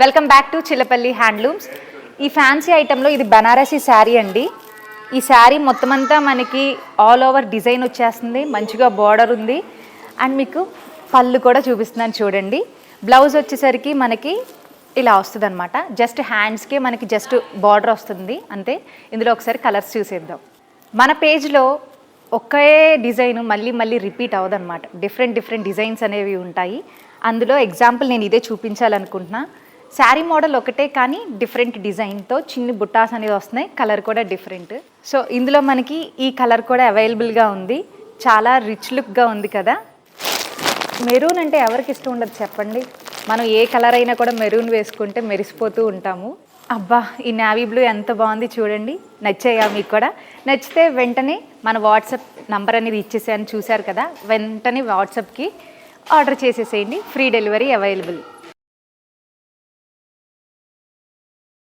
Welcome back to Chillapalli handlooms. ఈ fancy ఐటెంలో ఇది బనారసీ శారీ అండి. ఈ శారీ మొత్తం అంతా మనకి ఆల్ ఓవర్ డిజైన్ వచ్చేస్తుంది, మంచిగా బార్డర్ ఉంది. అండ్ మీకు పళ్ళు కూడా చూపిస్తున్నాను చూడండి. బ్లౌజ్ వచ్చేసరికి మనకి ఇలా వస్తుంది అనమాట. జస్ట్ హ్యాండ్స్కే మనకి జస్ట్ బార్డర్ వస్తుంది అంతే. ఇందులో ఒకసారి కలర్స్ చూసేద్దాం. మన పేజ్లో ఒకే డిజైన్ మళ్ళీ మళ్ళీ రిపీట్ అవ్వదన్నమాట. డిఫరెంట్ డిజైన్స్ అనేవి ఉంటాయి. అందులో ఎగ్జాంపుల్ నేను ఇదే చూపించాలనుకుంటున్నా. శారీ మోడల్ ఒకటే కానీ డిఫరెంట్ డిజైన్తో చిన్ని బుట్టాస్ అనేవి వస్తున్నాయి. కలర్ కూడా డిఫరెంట్. సో ఇందులో మనకి ఈ కలర్ కూడా అవైలబుల్గా ఉంది. చాలా రిచ్ లుక్గా ఉంది కదా. మెరూన్ అంటే ఎవరికి ఇష్టం ఉండదు చెప్పండి. మనం ఏ కలర్ అయినా కూడా మెరూన్ వేసుకుంటే మెరిసిపోతూ ఉంటాము. అబ్బా, ఈ నేవీ బ్లూ ఎంత బాగుంది చూడండి. నచ్చాయా మీకు కూడా? నచ్చితే వెంటనే మన వాట్సాప్ నంబర్ అనేది ఇచ్చేసాను, చూశారు కదా. వెంటనే వాట్సాప్కి ఆర్డర్ చేసేసేయండి. Free delivery available.